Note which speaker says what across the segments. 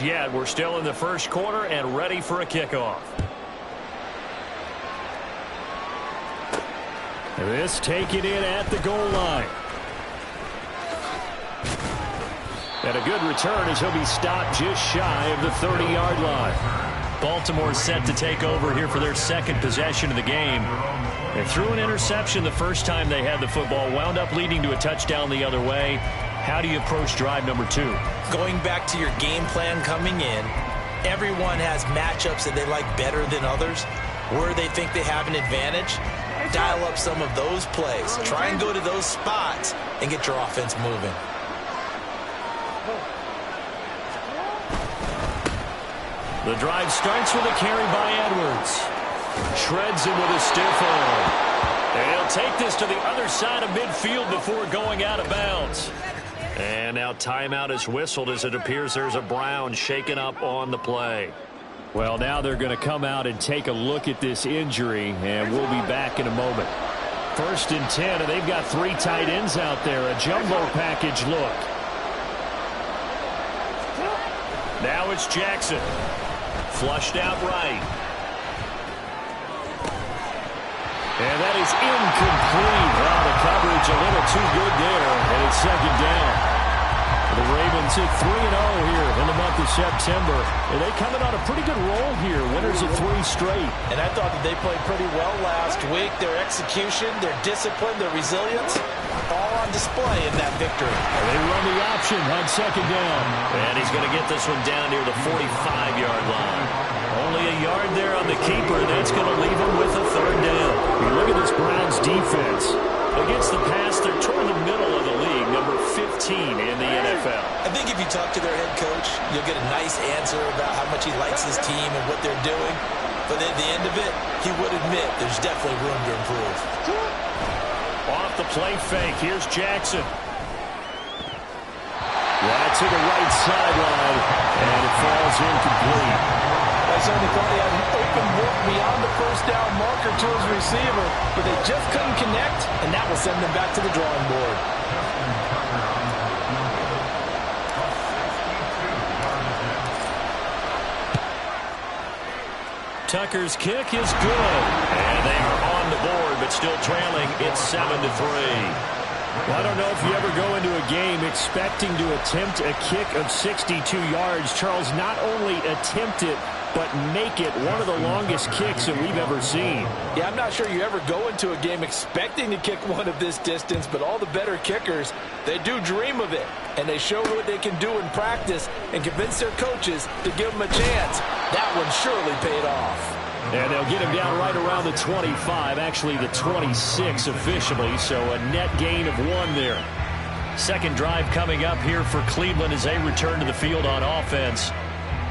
Speaker 1: Yet we're still in the first quarter and ready for a kickoff. This taken in at the goal line. And a good return as he'll be stopped just shy of the 30-yard line. Baltimore set to take over here for their second possession of the game. They threw an interception the first time they had the football, wound up leading to a touchdown the other way. How do you approach drive number 2?
Speaker 2: Going back to your game plan coming in, everyone has matchups that they like better than others. Where they think they have an advantage, dial up some of those plays. Try and go to those spots and get your offense moving.
Speaker 1: The drive starts with a carry by Edwards. Shreds him with a stiff arm. And he'll take this to the other side of midfield before going out of bounds. And now timeout is whistled as it appears there's a Brown shaken up on the play. Well, now they're going to come out and take a look at this injury, and we'll be back in a moment. 1st and 10, and they've got 3 tight ends out there. A jumbo package look. Now it's Jackson. Flushed out right. And that is incomplete. Well, the coverage a little too good there, and it's 2nd down. The Ravens hit 3-0 here in the month of September. And they coming on a pretty good roll here. Winners of 3 straight.
Speaker 2: And I thought that they played pretty well last week. Their execution, their discipline, their resilience, all on display in that victory.
Speaker 1: And they run the option on 2nd down. And he's going to get this one down near the 45-yard line. Only a yard there on the keeper. That's going to leave him with a 3rd down. You look at this Browns defense. Against the pass, they're toward the middle of the league, number 15 in the NFL.
Speaker 2: I think if you talk to their head coach, you'll get a nice answer about how much he likes his team and what they're doing. But at the end of it, he would admit there's definitely room to improve.
Speaker 1: Off the play fake, here's Jackson. Right to the right sideline, and it falls incomplete.
Speaker 2: I certainly thought he had an open look beyond the 1st down marker to his receiver, but they just couldn't connect, and that will send them back to the drawing board.
Speaker 1: Tucker's kick is good, and they are on the board, but still trailing. It's 7-3. Well, I don't know if you ever go into a game expecting to attempt a kick of 62 yards. Charles, not only attempt it, but make it one of the longest kicks that we've ever seen.
Speaker 2: Yeah, I'm not sure you ever go into a game expecting to kick one of this distance, but all the better kickers, they do dream of it, and they show what they can do in practice and convince their coaches to give them a chance. That one surely paid off.
Speaker 1: And they'll get him down right around the 25, actually the 26 officially, so a net gain of 1 there. Second drive coming up here for Cleveland as they return to the field on offense.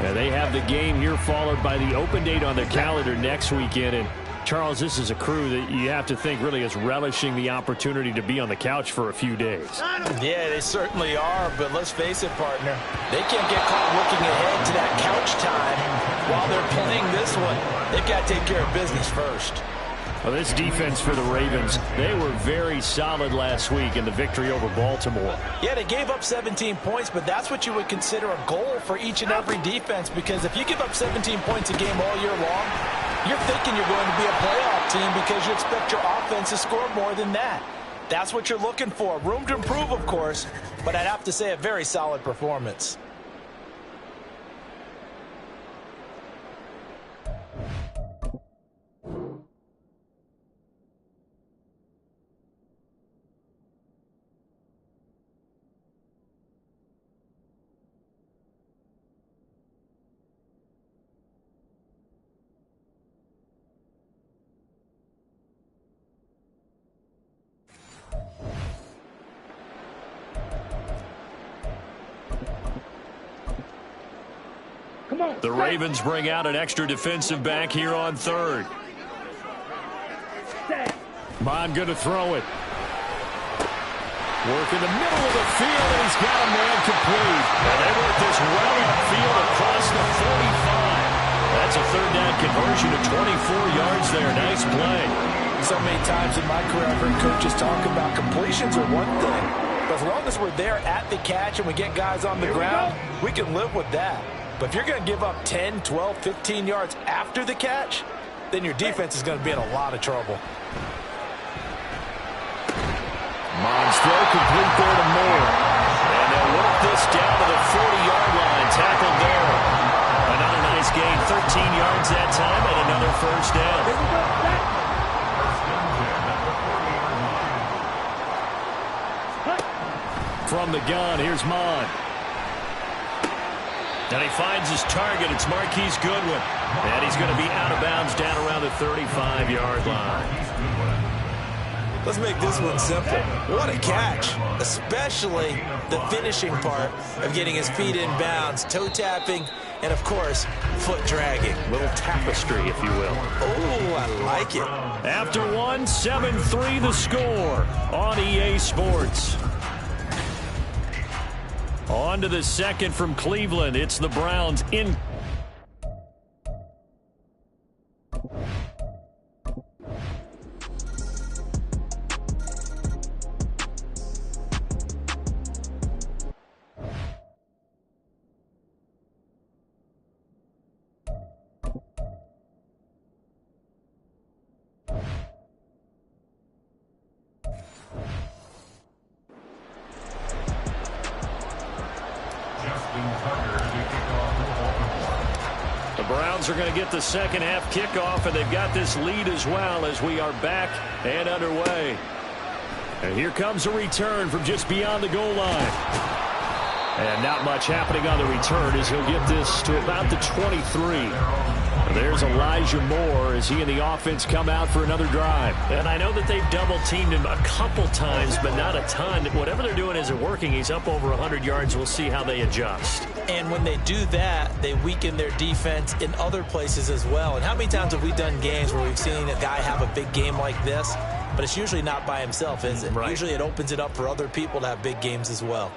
Speaker 1: And they have the game here followed by the open date on their calendar next weekend. And Charles, this is a crew that you have to think really is relishing the opportunity to be on the couch for a few days.
Speaker 2: Yeah, they certainly are, but let's face it, partner. They can't get caught looking ahead to that couch time while they're playing this one. They've got to take care of business first.
Speaker 1: Well, this defense for the Ravens, they were very solid last week in the victory over Baltimore.
Speaker 2: Yeah, they gave up 17 points, but that's what you would consider a goal for each and every defense, because if you give up 17 points a game all year long, you're thinking you're going to be a playoff team because you expect your offense to score more than that. That's what you're looking for. Room to improve, of course, but I'd have to say a very solid performance.
Speaker 1: The Ravens bring out an extra defensive back here on 3rd. Bond going to throw it. Work in the middle of the field, and he's got a man complete. And they work this well upfield across the 45. That's a 3rd down conversion of 24 yards there. Nice play.
Speaker 2: So many times in my career I've heard coaches talk about completions are one thing, but as long as we're there at the catch and we get guys on the ground, we can live with that. But if you're going to give up 10, 12, 15 yards after the catch, then your defense is going to be in a lot of trouble.
Speaker 1: Mons throw complete there to Moore. And they'll work this down to the 40-yard line. Tackled there. Another nice gain. 13 yards that time and another first down. From the gun, here's Mond. And he finds his target. It's Marquise Goodwin. And he's going to be out of bounds down around the 35-yard line.
Speaker 2: Let's make this one simple. What a catch, especially the finishing part of getting his feet in bounds, toe tapping, and, of course, foot dragging.
Speaker 1: Little tapestry, if you will.
Speaker 2: Oh, I like it.
Speaker 1: After one, 7-3 the score on EA Sports. On to the second from Cleveland. It's the Browns in. The Browns are going to get the second half kickoff, and they've got this lead as well as we are back and underway. And here comes a return from just beyond the goal line. And not much happening on the return as he'll get this to about the 23. There's Elijah Moore as he and the offense come out for another drive. And I know that they've double-teamed him a couple times, but not a ton. Whatever they're doing isn't working. He's up over 100 yards. We'll see how they adjust.
Speaker 2: And when they do that, they weaken their defense in other places as well. And how many times have we done games where we've seen a guy have a big game like this, but it's usually not by himself, is it?
Speaker 1: Right.
Speaker 2: Usually it opens it up for other people to have big games as well.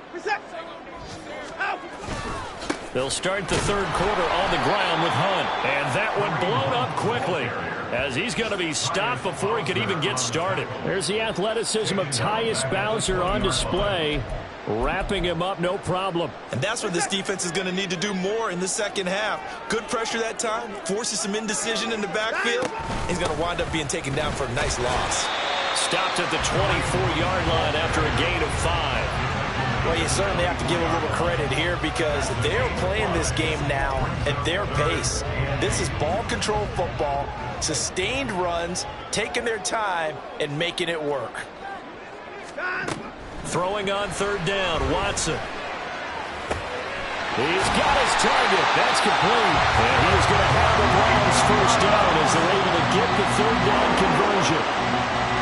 Speaker 1: They'll start the third quarter on the ground with Hunt. And that one blown up quickly as he's going to be stopped before he could even get started. There's the athleticism of Tyus Bowser on display. Wrapping him up, no problem.
Speaker 2: And that's where this defense is going to need to do more in the second half. Good pressure that time, forces some indecision in the backfield. He's going to wind up being taken down for a nice loss.
Speaker 1: Stopped at the 24-yard line after a gain of 5.
Speaker 2: Well, you certainly have to give a little credit here because they're playing this game now at their pace. This is ball control football, sustained runs, taking their time, and making it work.
Speaker 1: Throwing on third down, Watson. He's got his target. That's complete. And he is going to have the Browns first down as they're able to get the third down conversion.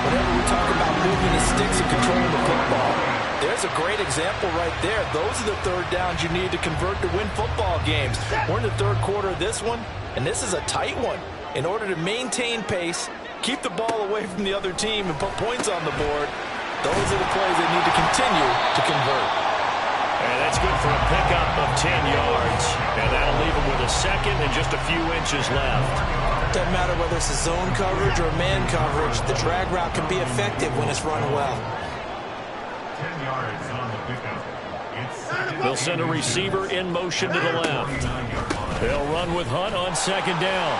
Speaker 2: Whenever we talk about moving the sticks and controlling the football, there's a great example right there. Those are the third downs you need to convert to win football games. We're in the third quarter of this one, and this is a tight one. In order to maintain pace, keep the ball away from the other team, and put points on the board, those are the plays they need to continue to convert.
Speaker 1: And that's good for a pickup of 10 yards. And that'll leave him with a second and just a few inches left.
Speaker 2: Doesn't matter whether it's a zone coverage or man coverage, the drag route can be effective when it's run well.
Speaker 1: They'll send a receiver in motion to the left. They'll run with Hunt on second down.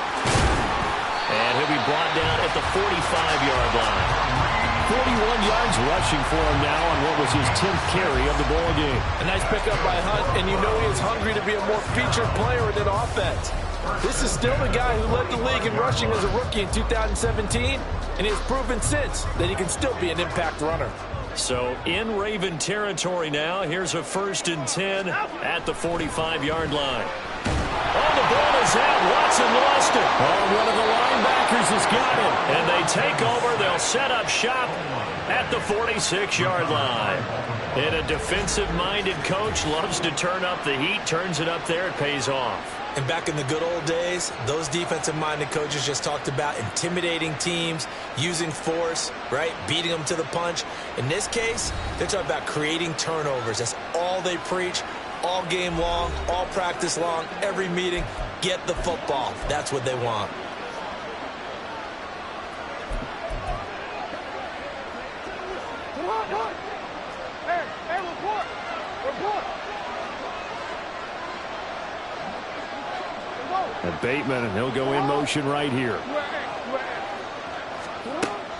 Speaker 1: And he'll be brought down at the 45-yard line. 41 yards rushing for him now on what was his 10th carry of the ball game.
Speaker 2: A nice pickup by Hunt, and you know he is hungry to be a more featured player in that offense. This is still the guy who led the league in rushing as a rookie in 2017, and he has proven since that he can still be an impact runner.
Speaker 1: So in Raven territory now. Here's a 1st and 10 at the 45-yard line. Oh, the ball is out. Watson lost it. Oh, one of the linebackers has got it. And they take over. They'll set up shop at the 46-yard line. And a defensive-minded coach loves to turn up the heat, turns it up there, it pays off.
Speaker 2: And back in the good old days, those defensive-minded coaches just talked about intimidating teams, using force, right, beating them to the punch. In this case, they're talking about creating turnovers. That's all they preach, all game long, all practice long, every meeting. Get the football. That's what they want.
Speaker 1: And Bateman, and he'll go in motion right here.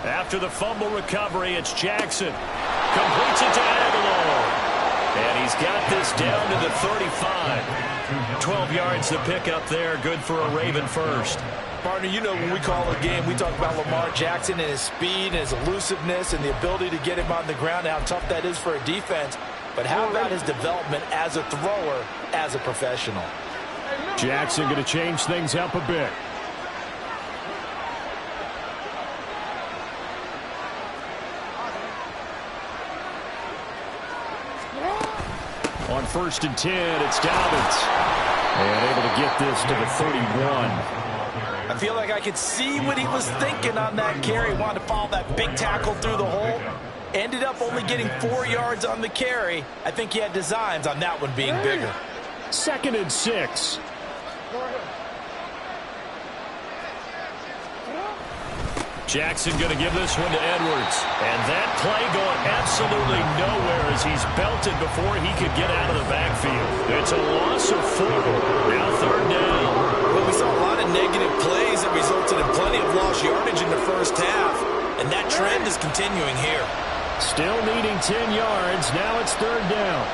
Speaker 1: After the fumble recovery, it's Jackson. Completes it to Aguilar. And he's got this down to the 35. 12 yards to pick up there. Good for a Raven first.
Speaker 2: Partner, you know when we call a game, we talk about Lamar Jackson and his speed and his elusiveness and the ability to get him on the ground and how tough that is for a defense. But how about his development as a thrower, as a professional?
Speaker 1: Jackson going to change things up a bit. On 1st and 10, it's Dobbins. And able to get this to the 31.
Speaker 2: I feel like I could see what he was thinking on that carry. Wanted to follow that big tackle through the hole. Ended up only getting 4 yards on the carry. I think he had designs on that one being bigger.
Speaker 1: 2nd and 6. Jackson going to give this one to Edwards. And that play going absolutely nowhere as he's belted before he could get out of the backfield. It's a loss of 4. Now 3rd down.
Speaker 2: Well, we saw a lot of negative plays that resulted in plenty of lost yardage in the first half. And that trend is continuing here.
Speaker 1: Still needing 10 yards. Now it's 3rd down.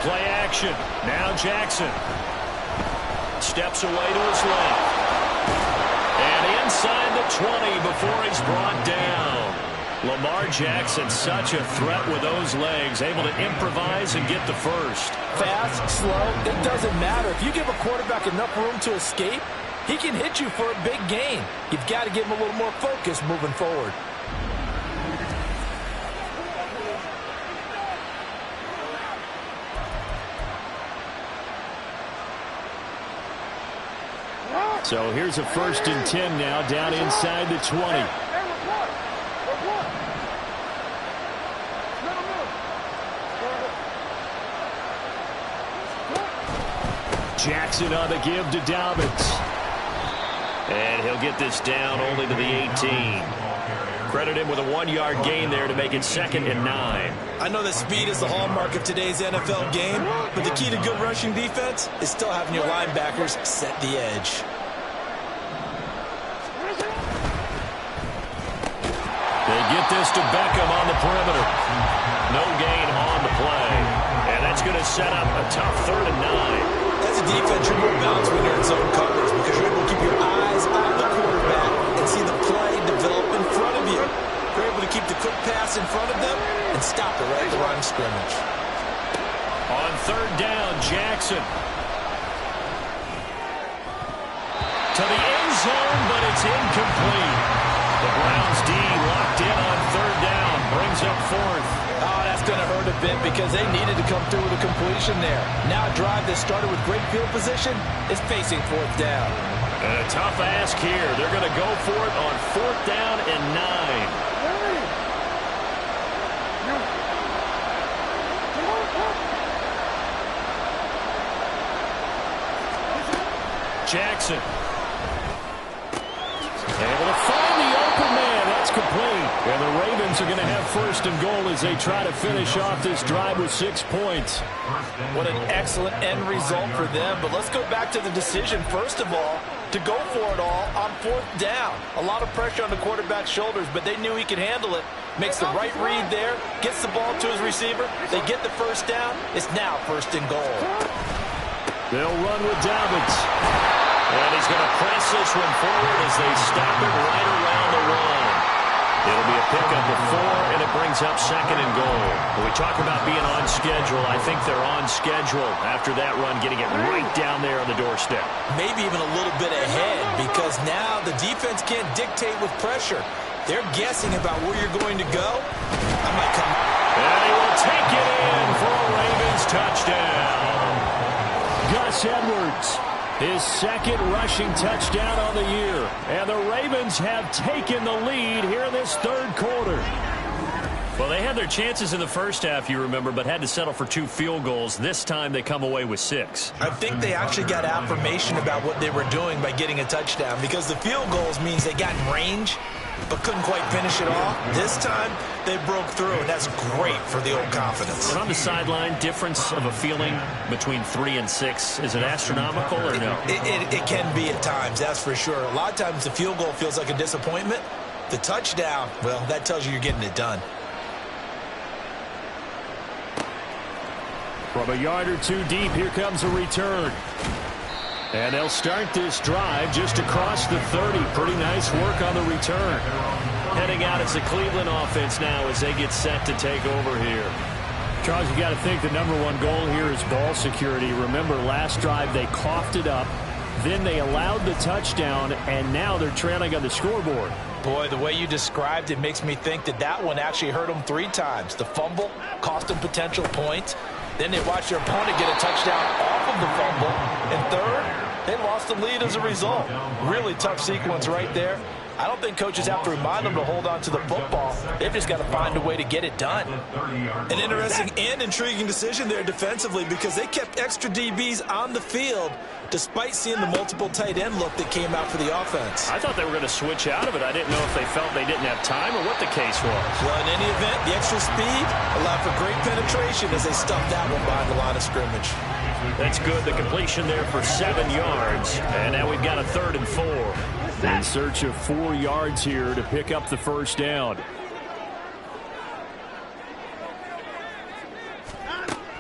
Speaker 1: Play action. Now Jackson. Steps away to his left. And inside the 20 before he's brought down. Lamar Jackson, such a threat with those legs, able to improvise and get the first.
Speaker 2: Fast, slow, it doesn't matter. If you give a quarterback enough room to escape, he can hit you for a big gain. You've got to give him a little more focus moving forward.
Speaker 1: So here's a 1st and 10 now, down inside the 20. Jackson on the give to Dobbins. And he'll get this down only to the 18. Credit him with a 1-yard gain there to make it 2nd and 9.
Speaker 2: I know that speed is the hallmark of today's NFL game, but the key to good rushing defense is still having your linebackers set the edge.
Speaker 1: They get this to Beckham on the perimeter. No gain on the play. And that's going to set up a tough 3rd and 9.
Speaker 2: As a defense, you're more balanced when you're in zone coverage because you're able to keep your eyes on the quarterback and see the play develop in front of you. You're able to keep the quick pass in front of them and stop it right at the line of scrimmage.
Speaker 1: On 3rd down, Jackson. To the end zone, but it's incomplete. The Browns D locked in on 3rd down, brings up 4th.
Speaker 2: Oh, that's going to hurt a bit because they needed to come through with a completion there. Now a drive that started with great field position is facing 4th down.
Speaker 1: And a tough ask here. They're going to go for it on 4th down and 9. Jackson. Able to find the open man. That's complete. And the Ravens are going to have 1st and goal as they try to finish off this drive with 6 points.
Speaker 2: What an excellent end result for them. But let's go back to the decision, first of all, to go for it all on 4th down. A lot of pressure on the quarterback's shoulders, but they knew he could handle it. Makes the right read there, gets the ball to his receiver. They get the 1st down. It's now 1st and goal.
Speaker 1: They'll run with Dobbins. And he's going to press this one forward as they stop it right around the 1. It'll be a pickup of 4, and it brings up 2nd and goal. When we talk about being on schedule, I think they're on schedule after that run, getting it right down there on the doorstep.
Speaker 2: Maybe even a little bit ahead because now the defense can't dictate with pressure. They're guessing about where you're going to go. I might come.
Speaker 1: And he will take it in for a Ravens touchdown. Gus Edwards. His 2nd rushing touchdown on the year. And the Ravens have taken the lead here in this 3rd quarter. Well, they had their chances in the first half, you remember, but had to settle for 2 field goals. This time they come away with 6.
Speaker 2: I think they actually got affirmation about what they were doing by getting a touchdown, because the field goals means they got in range but couldn't quite finish it off. This time they broke through, and that's great for the old confidence.
Speaker 1: And on the sideline, difference of a feeling between 3 and 6, is it astronomical or no?
Speaker 2: It can be at times, that's for sure. A lot of times the field goal feels like a disappointment. The touchdown, well, that tells you you're getting it done.
Speaker 1: From a yard or 2 deep, here comes a return. And they'll start this drive just across the 30. Pretty nice work on the return. Heading out, it's the Cleveland offense now as they get set to take over here. Charles, you got to think the #1 goal here is ball security. Remember, last drive they coughed it up. Then they allowed the touchdown, and now they're trailing on the scoreboard.
Speaker 2: Boy, the way you described it makes me think that that one actually hurt them 3 times. The fumble cost them potential points. Then they watched their opponent get a touchdown off of the fumble. And third, they lost the lead as a result. Really tough sequence right there. I don't think coaches have to remind them to hold on to the football. They've just got to find a way to get it done. An interesting and intriguing decision there defensively, because they kept extra DBs on the field despite seeing the multiple tight end look that came out for the offense.
Speaker 1: I thought they were going to switch out of it. I didn't know if they felt they didn't have time or what the case was.
Speaker 2: Well, in any event, the extra speed allowed for great penetration as they stuffed that one behind the line of scrimmage.
Speaker 1: That's good. The completion there for 7 yards. And now we've got a 3rd and 4. In search of 4 yards here to pick up the first down.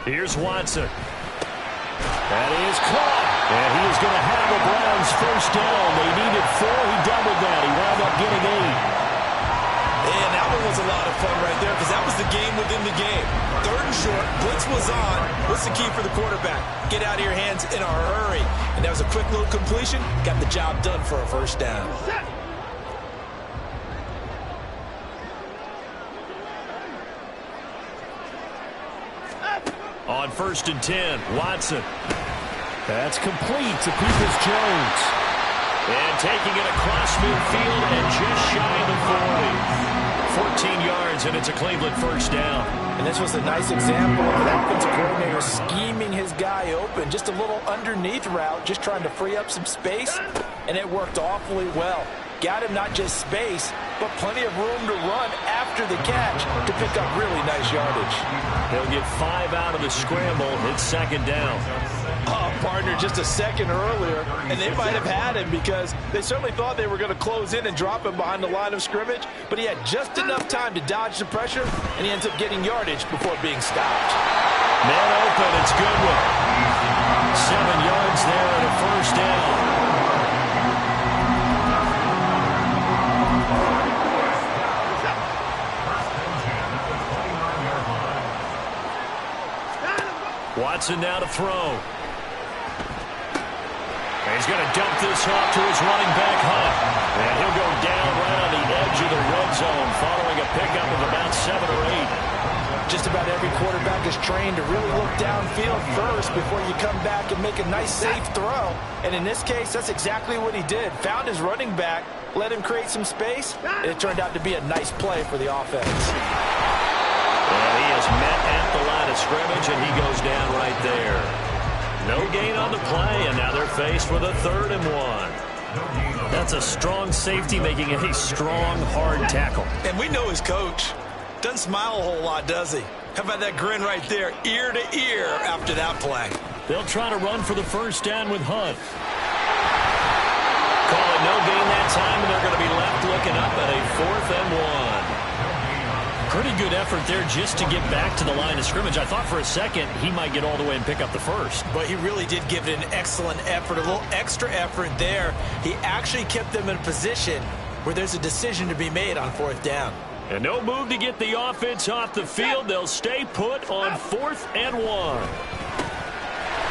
Speaker 1: Here's Watson. That is caught. And he is going to have the Browns first down. They needed 4. He doubled that. He wound up getting 8.
Speaker 2: And that one was a lot of fun right there, because that was the game within the game. 3rd and short, blitz was on. What's the key for the quarterback? Get out of your hands in a hurry. And that was a quick little completion. Got the job done for a first down.
Speaker 1: On 1st and 10, Watson. That's complete to Peoples-Jones. And taking it across midfield and just shy of the 40. 14 yards, and it's a Cleveland first down.
Speaker 2: And this was a nice example of an offensive coordinator scheming his guy open. Just a little underneath route, just trying to free up some space, and it worked awfully well. Got him not just space, but plenty of room to run after the catch to pick up really nice yardage.
Speaker 1: They'll get 5 out of the scramble. It's 2nd down.
Speaker 2: Partner, just a second earlier, and they might have had him, because they certainly thought they were going to close in and drop him behind the line of scrimmage, but he had just enough time to dodge the pressure, and he ends up getting yardage before being stopped.
Speaker 1: Man open, it's Goodwin. 7 yards there and a first down. Watson now to throw. And he's going to dump this off to his running back, Hunt. And he'll go down right on the edge of the red zone following a pickup of about 7 or 8. Just about every quarterback is trained to really look downfield first before you come back and make a nice, safe throw. And in this case, that's exactly what he did. Found his running back, let him create some space, and it turned out to be a nice play for the offense. And he is met at the line of scrimmage, and he goes down right there. No gain on the play, and now they're faced with a 3rd and 1. That's a strong safety making a strong, hard tackle.
Speaker 2: And we know his coach. Doesn't smile a whole lot, does he? How about that grin right there, ear to ear after that play?
Speaker 1: They'll try to run for the first down with Hunt. Call it no gain that time, and they're going to be left looking up at a 4th and 1. Pretty good effort there just to get back to the line of scrimmage. I thought for a second he might get all the way and pick up the first.
Speaker 2: But he really did give it an excellent effort, a little extra effort there. He actually kept them in a position where there's a decision to be made on 4th down.
Speaker 1: And no move to get the offense off the field. They'll stay put on 4th and 1.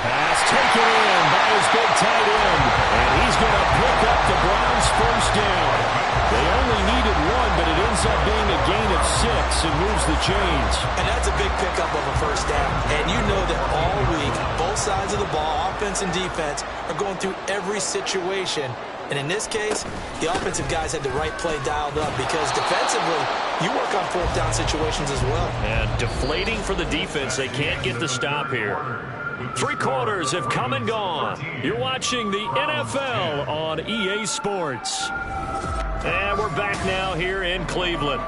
Speaker 1: Pass taken in by his big tight end. And he's going to pick up the Browns first down. They only needed 1, but it ends up being a gain of 6 and moves the chains.
Speaker 2: And that's a big pickup of a first down. And you know that all week, both sides of the ball, offense and defense, are going through every situation. And in this case, the offensive guys had the right play dialed up because defensively, you work on fourth down situations as well.
Speaker 1: And deflating for the defense. They can't get the stop here. 3 quarters have come and gone. You're watching the NFL on EA Sports. And we're back now here in Cleveland.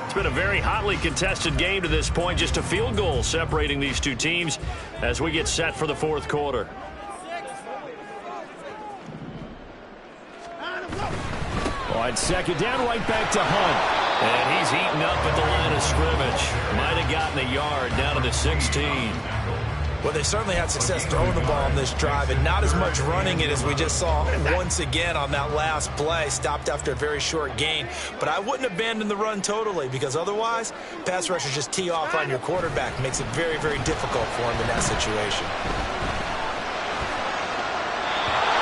Speaker 1: It's been a very hotly contested game to this point. Just a field goal separating these two teams as we get set for the fourth quarter. On second down, right back to Hunt. And he's eaten up at the line of scrimmage. Might have gotten a yard down to the 16.
Speaker 2: Well, they certainly had success throwing the ball on this drive and not as much running it as we just saw once again on that last play. Stopped after a very short gain. But I wouldn't abandon the run totally because otherwise, pass rushers just tee off on your quarterback. Makes it very, very difficult for him in that situation.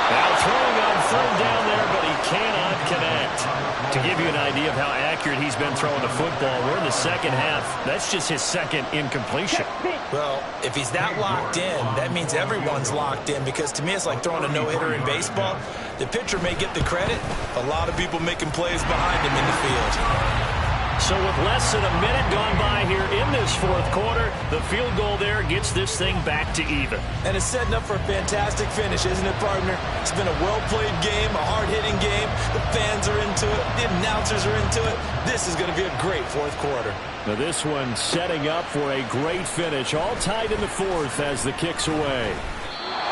Speaker 1: Now throwing on third down there, but he cannot connect. To give you an idea of how accurate he's been throwing the football, we're in the second half. That's just his second incompletion.
Speaker 2: Well, if he's that locked in, that means everyone's locked in because to me it's like throwing a no-hitter in baseball. The pitcher may get the credit. A lot of people making plays behind him in the field.
Speaker 1: So with less than a minute gone by here in this fourth quarter, the field goal there gets this thing back to even.
Speaker 2: And it's setting up for a fantastic finish, isn't it, partner? It's been a well-played game, a hard-hitting game. The fans are into it. The announcers are into it. This is going to be a great fourth quarter.
Speaker 1: Now this one setting up for a great finish. All tied in the fourth as the kick's away.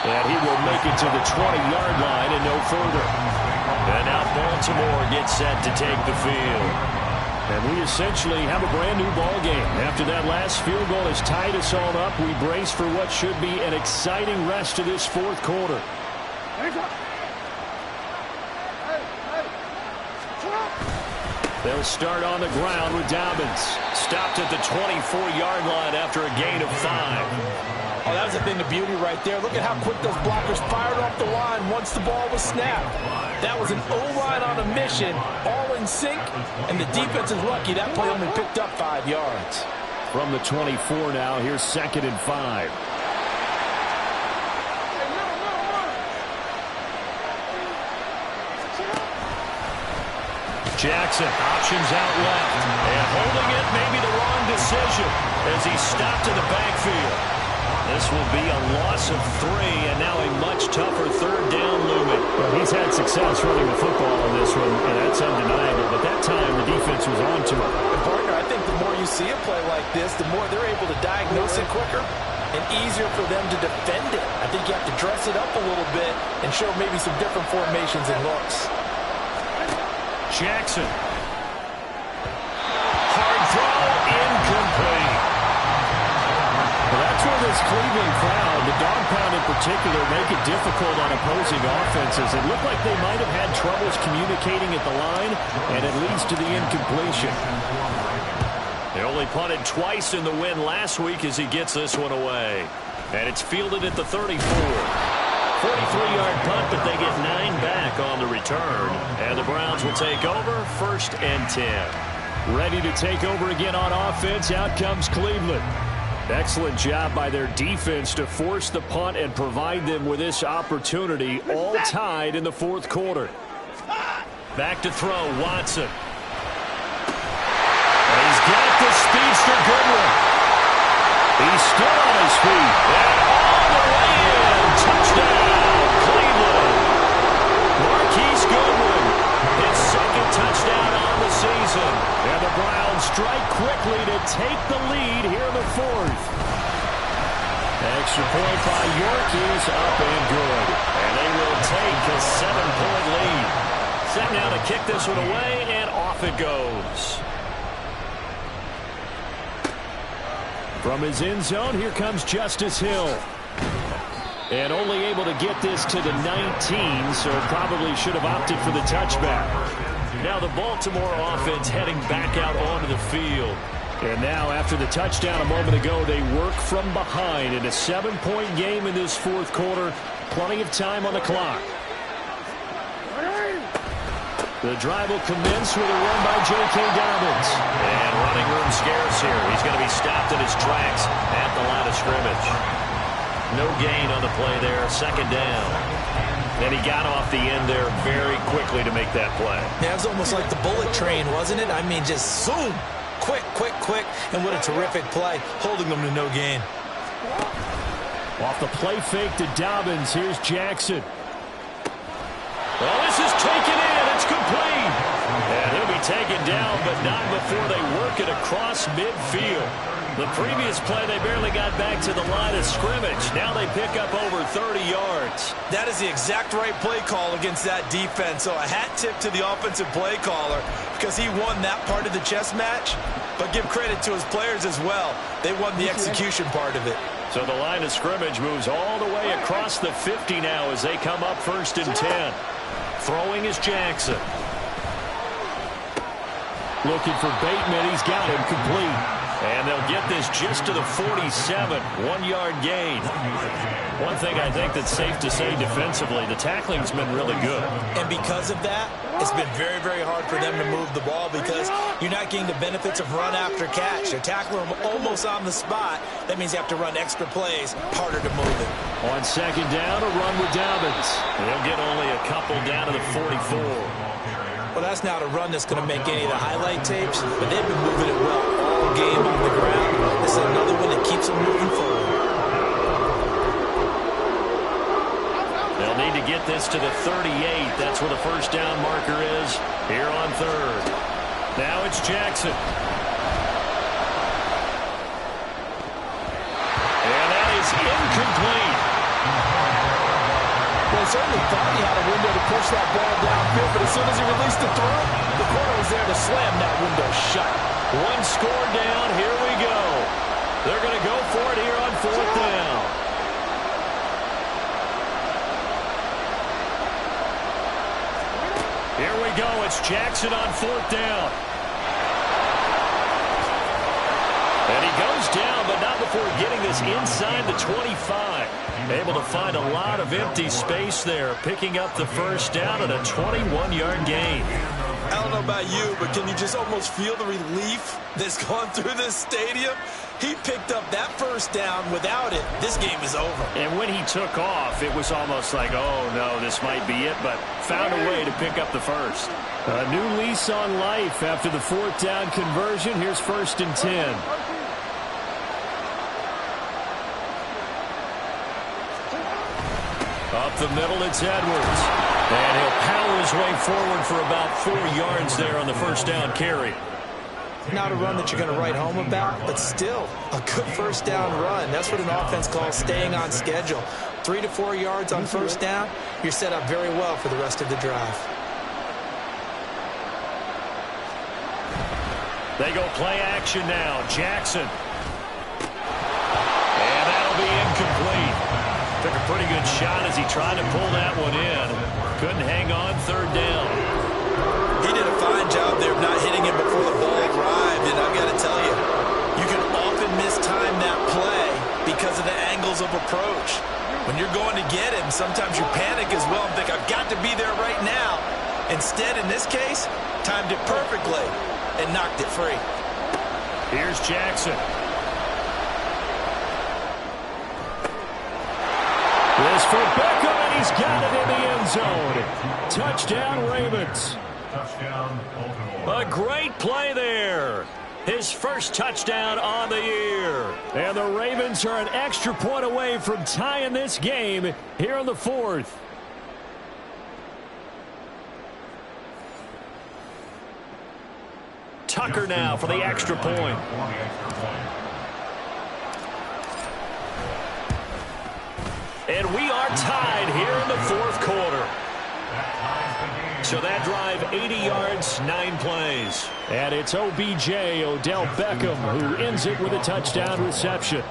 Speaker 1: And he will make it to the 20-yard line and no further. And now Baltimore gets set to take the field. And we essentially have a brand-new ball game. After that last field goal has tied us all up, we brace for what should be an exciting rest of this fourth quarter. They'll start on the ground with Dobbins. Stopped at the 24-yard line after a gain of 5.
Speaker 2: Oh, that was a thing of beauty right there. Look at how quick those blockers fired off the line once the ball was snapped. That was an O-line on a mission, all in sync, and the defense is lucky that play only picked up 5 yards.
Speaker 1: From the 24 now, here's 2nd and 5. Jackson, options out left, and holding it may be the wrong decision as he stopped in the backfield. This will be a loss of 3, and now a much tougher third down looming. Well, he's had success running the football on this one, and that's undeniable. But that time, the defense was on to him.
Speaker 2: And partner, I think the more you see a play like this, the more they're able to diagnose it quicker and easier for them to defend it. I think you have to dress it up a little bit and show maybe some different formations and looks.
Speaker 1: Jackson. Hard throw, incomplete. Well, that's where this Cleveland crowd, the dog pound in particular, make it difficult on opposing offenses. It looked like they might have had troubles communicating at the line, and it leads to the incompletion. They only punted twice in the win last week as he gets this one away. And it's fielded at the 34. 43-yard punt, but they get 9 back on the return. And the Browns will take over, 1st and 10. Ready to take over again on offense. Out comes Cleveland. Excellent job by their defense to force the punt and provide them with this opportunity, all tied in the fourth quarter. Back to throw, Watson. And he's got the speedster Goodwin. He's still on his feet. And all the way in. Touchdown, Cleveland. Marquise Goodwin, his 2nd touchdown on the season. And the Browns strike quickly to take the lead here in the 4th. Extra point by York is up and good. And they will take a 7-point lead. Set now to kick this one away, and off it goes. From his end zone, here comes Justice Hill. And only able to get this to the 19, so probably should have opted for the touchback. Now the Baltimore offense heading back out onto the field. And now after the touchdown a moment ago, they work from behind in a 7-point game in this fourth quarter. Plenty of time on the clock. The drive will commence with a run by J.K. Dobbins. And running room scarce here. He's going to be stopped in his tracks at the line of scrimmage. No gain on the play there. 2nd down. And he got off the end there very quickly to make that play.
Speaker 2: Yeah, it was almost like the bullet train, wasn't it? I mean, just zoom. Quick, quick, quick. And what a terrific play, holding them to no gain.
Speaker 1: Off the play fake to Dobbins. Here's Jackson. Well, this is taken in. It's complete. And he'll be taken down, but not before they work it across midfield. The previous play, they barely got back to the line of scrimmage. Now they pick up over 30 yards.
Speaker 2: That is the exact right play call against that defense. So a hat tip to the offensive play caller because he won that part of the chess match. But give credit to his players as well. They won the execution part of it.
Speaker 1: So the line of scrimmage moves all the way across the 50 now as they come up 1st and 10. Throwing is Jackson. Looking for Bateman. He's got him complete. And they'll get this just to the 47. 1-yard gain. One thing I think that's safe to say defensively, the tackling's been really good.
Speaker 2: And because of that, it's been very, very hard for them to move the ball because you're not getting the benefits of run after catch. They're tackling them almost on the spot. That means you have to run extra plays, harder to move it.
Speaker 1: On 2nd down, a run with Dobbins. They'll get only a couple down to the 44.
Speaker 2: Well, that's not a run that's going to make any of the highlight tapes, but they've been moving it well all game on the ground. This is another one that keeps them moving forward.
Speaker 1: They'll need to get this to the 38. That's where the 1st down marker is here on 3rd. Now it's Jackson. And that is incomplete.
Speaker 2: Well, certainly thought he had a window to push that ball downfield, but as soon as he released the throw, the corner was there to slam that window shut.
Speaker 1: One score down. Here we go. They're going to go for it here on 4th down. Here we go. It's Jackson on 4th down. And he goes down, but not before getting this inside the 25. Able to find a lot of empty space there, picking up the 1st down and a 21-yard gain.
Speaker 2: I don't know about you, but can you just almost feel the relief that's gone through this stadium? He picked up that 1st down. Without it, this game is over.
Speaker 1: And when he took off, it was almost like, oh, no, this might be it, but found a way to pick up the 1st. A new lease on life after the 4th down conversion. Here's 1st and 10. Up the middle, it's Edwards. And he'll power his way forward for about 4 yards there on the 1st down carry.
Speaker 2: Not a run that you're going to write home about, but still a good 1st down run. That's what an offense calls staying on schedule. 3 to 4 yards on 1st down, you're set up very well for the rest of the drive.
Speaker 1: They go play action now. Jackson. And that'll be incomplete. Took a pretty good shot as he tried to pull that one in. Couldn't hang on 3rd down.
Speaker 2: He did a fine job there of not hitting him before the ball arrived, and I've got to tell you, you can often mistime that play because of the angles of approach. When you're going to get him, sometimes you panic as well and think, I've got to be there right now. Instead, in this case, timed it perfectly and knocked it free.
Speaker 1: Here's Jackson. This for Beckham, and he's got it in the end zone. Touchdown, Ravens. A great play there. His 1st touchdown on the year. And the Ravens are an extra point away from tying this game here in the 4th. Tucker now for the extra point. And we are tied here in the 4th quarter. So that drive, 80 yards, 9 plays. And it's OBJ, Odell Beckham, who ends it with a touchdown reception.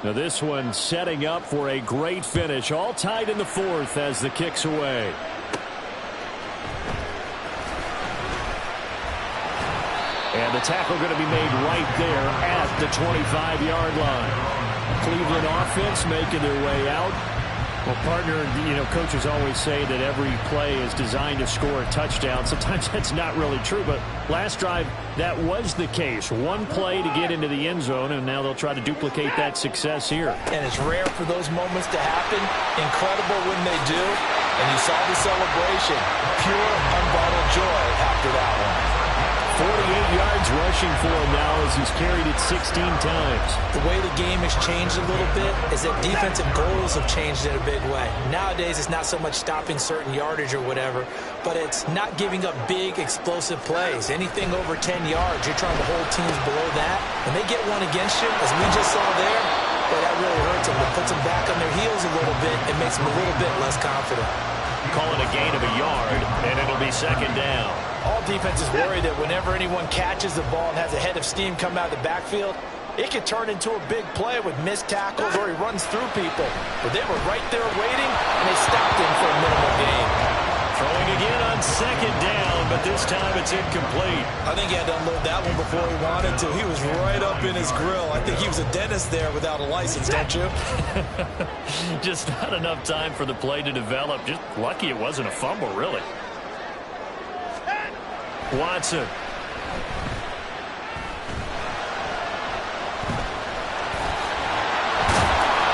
Speaker 1: Now this one setting up for a great finish. All tied in the 4th as the kick's away. And the tackle going to be made right there at the 25-yard line. Cleveland offense making their way out. Well, partner, coaches always say that every play is designed to score a touchdown. Sometimes that's not really true, but last drive, that was the case. One play to get into the end zone, and now they'll try to duplicate that success here.
Speaker 2: And it's rare for those moments to happen. Incredible when they do. And you saw the celebration. Pure, unbridled joy after that one.
Speaker 1: 48 yards rushing for him now as he's carried it 16 times.
Speaker 2: The way the game has changed a little bit is that defensive goals have changed in a big way. Nowadays, it's not so much stopping certain yardage or whatever, but it's not giving up big, explosive plays. Anything over 10 yards, you're trying to hold teams below that. When they get one against you, as we just saw there, well, that really hurts them. It puts them back on their heels a little bit. It makes them a little bit less confident.
Speaker 1: Call it a gain of a yard, and it'll be second down.
Speaker 2: All defenses worry that whenever anyone catches the ball and has a head of steam come out of the backfield, it can turn into a big play with missed tackles or he runs through people. But they were right there waiting, and they stopped him for a minimal gain.
Speaker 1: Throwing again on second down, but this time it's incomplete.
Speaker 2: I think he had to unload that one before he wanted to. He was right up in his grill. I think he was a dentist there without a license, don't you?
Speaker 1: Just not enough time for the play to develop. Just lucky it wasn't a fumble, really. Watson.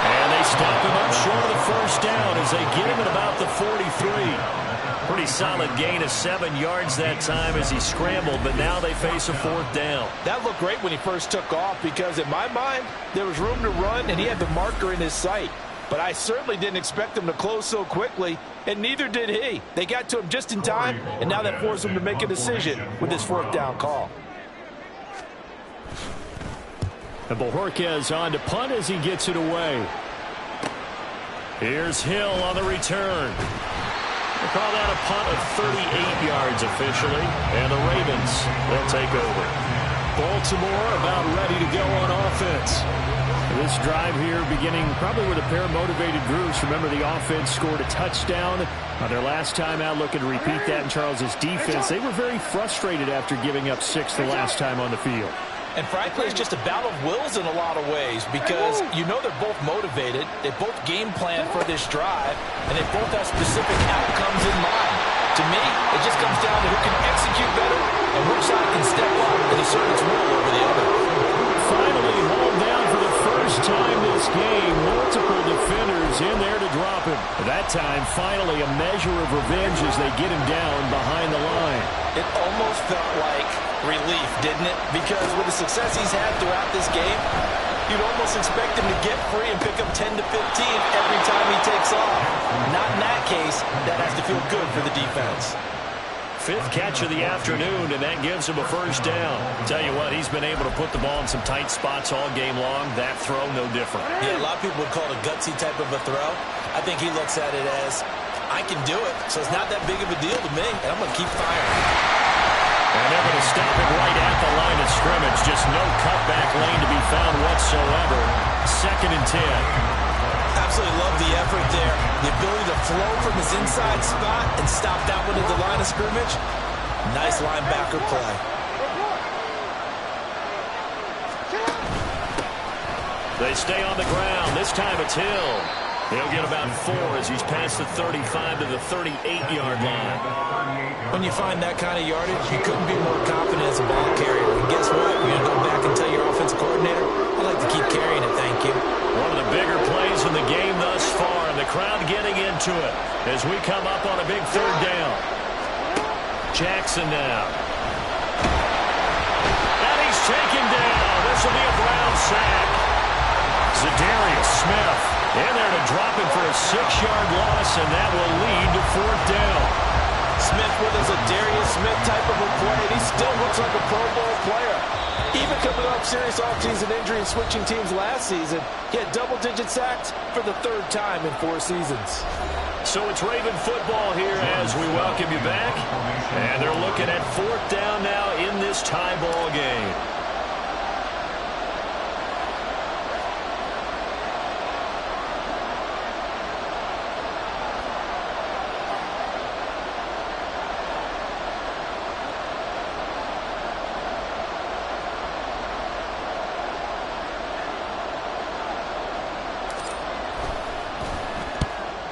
Speaker 1: And they stop him up short of the first down as they get him at about the 43. Pretty solid gain of 7 yards that time as he scrambled, but now they face a fourth down.
Speaker 2: That looked great when he first took off because, in my mind, there was room to run and he had the marker in his sight. But I certainly didn't expect him to close so quickly, and neither did he. They got to him just in time, and now that forced him to make a decision with his fourth down call.
Speaker 1: And Bojorquez on to punt as he gets it away. Here's Hill on the return. We'll call that a punt of 38 yards officially, and the Ravens, they'll take over. Baltimore about ready to go on offense. This drive here beginning probably with a pair of motivated groups. Remember, the offense scored a touchdown their last time out, looking to repeat that in Charles's defense. They were very frustrated after giving up 6 the last time on the field.
Speaker 2: And frankly, it's just a battle of wills in a lot of ways because you know they're both motivated, they both game plan for this drive, and they both have specific outcomes in mind. To me, it just comes down to who can execute better and which side can step up and assert its will over the other.
Speaker 1: Finally hauled down for the first time this game. Multiple defenders in there to drop him. That time, finally, a measure of revenge as they get him down behind the line.
Speaker 2: It almost felt like relief, didn't it? Because with the success he's had throughout this game, you'd almost expect him to get free and pick up 10 to 15 every time he takes off. Not in that case. That has to feel good for the defense.
Speaker 1: 5th catch of the afternoon, and that gives him a first down. Tell you what, he's been able to put the ball in some tight spots all game long. That throw, no different.
Speaker 2: Yeah, a lot of people would call it a gutsy type of a throw. I think he looks at it as, I can do it, so it's not that big of a deal to me, and I'm going to keep firing.
Speaker 1: And they're going to stop it right at the line of scrimmage. Just no cutback lane to be found whatsoever. 2nd and 10.
Speaker 2: Absolutely love the effort there. The ability to flow from his inside spot and stop that one at the line of scrimmage. Nice linebacker play.
Speaker 1: They stay on the ground. This time it's Hill. He'll get about 4 as he's past the 35 to the 38-yard line.
Speaker 2: When you find that kind of yardage, you couldn't be more confident as a ball carrier. And guess what? You're going to go back and tell your offensive coordinator, I'd like to keep carrying it, thank you.
Speaker 1: One of the bigger plays in the game thus far, and the crowd getting into it as we come up on a big 3rd down. Jackson now. And he's taken down. This will be a Brown sack. Za'Darius Smith in there to drop him for a 6-yard loss, and that will lead to 4th down.
Speaker 2: Smith with a Darius Smith type of a play, and he still looks like a Pro Bowl player. Even coming off serious offseason injury and switching teams last season, he had double-digit sacks for the 3rd time in 4 seasons.
Speaker 1: So it's Raven football here as we welcome you back. And they're looking at 4th down now in this tie ball game.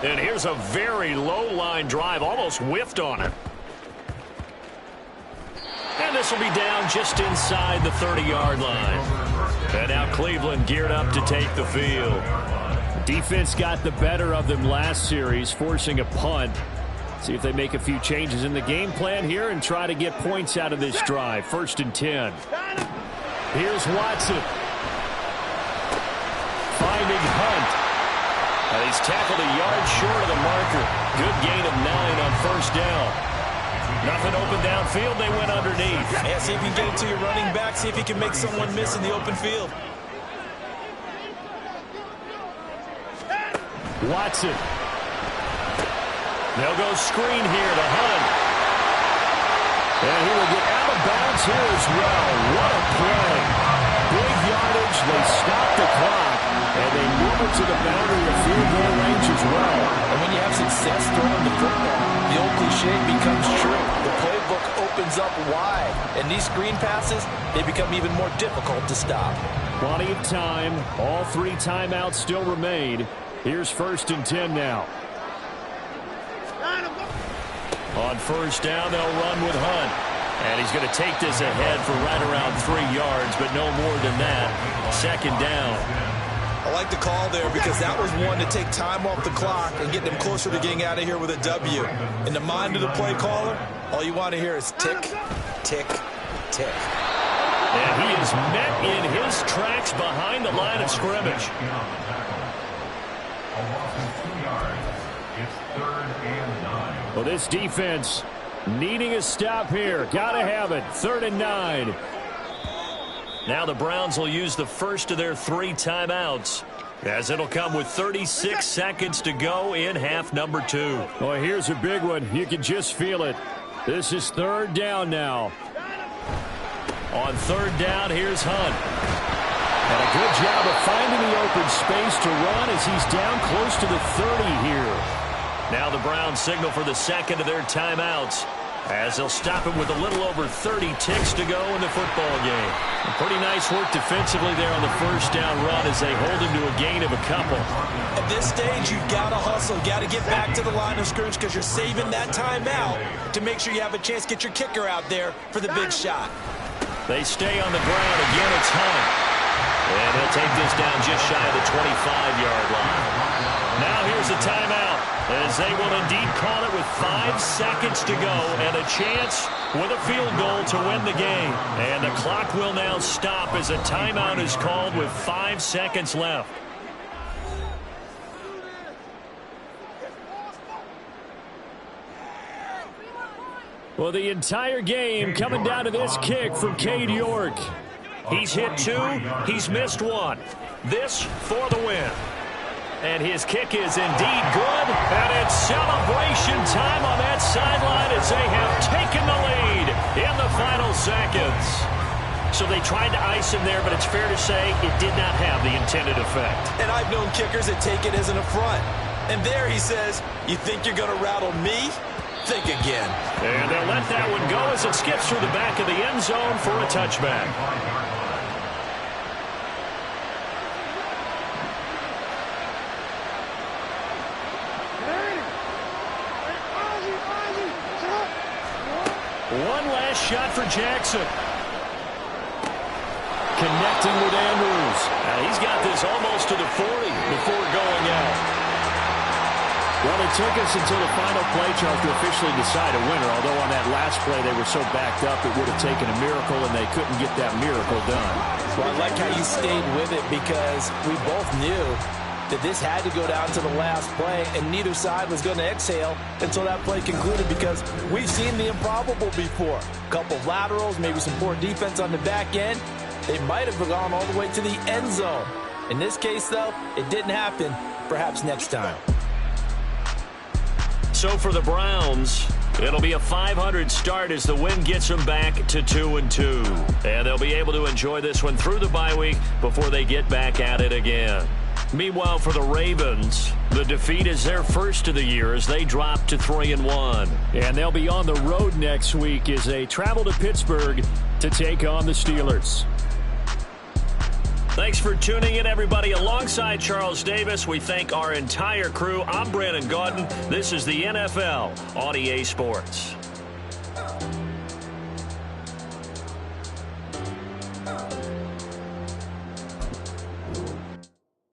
Speaker 1: And here's a very low-line drive, almost whiffed on it. And this will be down just inside the 30-yard line. And now Cleveland geared up to take the field.
Speaker 3: Defense got the better of them last series, forcing a punt. See if they make a few changes in the game plan here and try to get points out of this drive. 1st and 10. Here's Watson. Finding Hunt.
Speaker 1: And he's tackled a yard short of the marker. Good gain of 9 on 1st down. Nothing open downfield. They went underneath.
Speaker 2: Yeah, see if you can get it to your running back. See if you can make someone miss in the open field.
Speaker 3: Watson.
Speaker 1: They'll go screen here to Hunt.
Speaker 3: And he will get out of bounds here as well. What a play. Big yardage. They stop the clock. And they move it to the boundary of field goal range as well.
Speaker 2: And when you have success throwing the football, the old cliche becomes true. The playbook opens up wide. And these screen passes, they become even more difficult to stop.
Speaker 3: Plenty of time. All 3 timeouts still remain. Here's 1st and 10 now.
Speaker 1: On 1st down, they'll run with Hunt. And he's going to take this ahead for right around 3 yards, but no more than that. 2nd down.
Speaker 2: I like the call there because that was one to take time off the clock and get them closer to getting out of here with a W. In the mind of the play caller, all you want to hear is tick, tick, tick.
Speaker 1: And he is met in his tracks behind the line of scrimmage.
Speaker 3: Well, this defense needing a stop here. Got to have it. 3rd and 9.
Speaker 1: Now the Browns will use the first of their 3 timeouts, as it'll come with 36 seconds to go in half number 2.
Speaker 3: Oh, here's a big one. You can just feel it. This is 3rd down now.
Speaker 1: On 3rd down, here's Hunt.
Speaker 3: And a good job of finding the open space to run as he's down close to the 30 here.
Speaker 1: Now the Browns signal for the second of their timeouts, as they'll stop him with a little over 30 ticks to go in the football game. And pretty nice work defensively there on the 1st down run as they hold him to a gain of a couple.
Speaker 2: At this stage, you've got to hustle. You've got to get back to the line of scrimmage because you're saving that timeout to make sure you have a chance to get your kicker out there for the big shot.
Speaker 1: They stay on the ground. Again, it's Hunt. And he'll take this down just shy of the 25-yard line. Now here's a timeout, as they will indeed call it with 5 seconds to go and a chance with a field goal to win the game. And the clock will now stop as a timeout is called with 5 seconds left.
Speaker 3: Well, the entire game coming down to this kick from Cade York.
Speaker 1: He's hit 2, he's missed 1. This for the win. And his kick is indeed good. And it's celebration time on that sideline as they have taken the lead in the final seconds. So they tried to ice him there, but it's fair to say it did not have the intended effect.
Speaker 2: And I've known kickers that take it as an affront. And there he says, you think you're going to rattle me? Think again.
Speaker 1: And they'll let that one go as it skips through the back of the end zone for a touchback. One last shot for Jackson.
Speaker 3: Connecting with Andrews.
Speaker 1: Now he's got this almost to the 40 before going out.
Speaker 3: Well, it took us until the final play, Charles, to officially decide a winner, although on that last play they were so backed up it would have taken a miracle, and they couldn't get that miracle done.
Speaker 2: Well, I like how you stayed with it because we both knew that this had to go down to the last play, and neither side was going to exhale until that play concluded because we've seen the improbable before. A couple of laterals, maybe some poor defense on the back end. They might have gone all the way to the end zone. In this case, though, it didn't happen. Perhaps next time.
Speaker 1: So for the Browns, it'll be a .500 start as the win gets them back to 2-2. And they'll be able to enjoy this one through the bye week before they get back at it again. Meanwhile, for the Ravens, the defeat is their first of the year as they drop to 3-1.
Speaker 3: And they'll be on the road next week as they travel to Pittsburgh to take on the Steelers.
Speaker 1: Thanks for tuning in, everybody. Alongside Charles Davis, we thank our entire crew. I'm Brandon Gaudin. This is the NFL on EA Sports.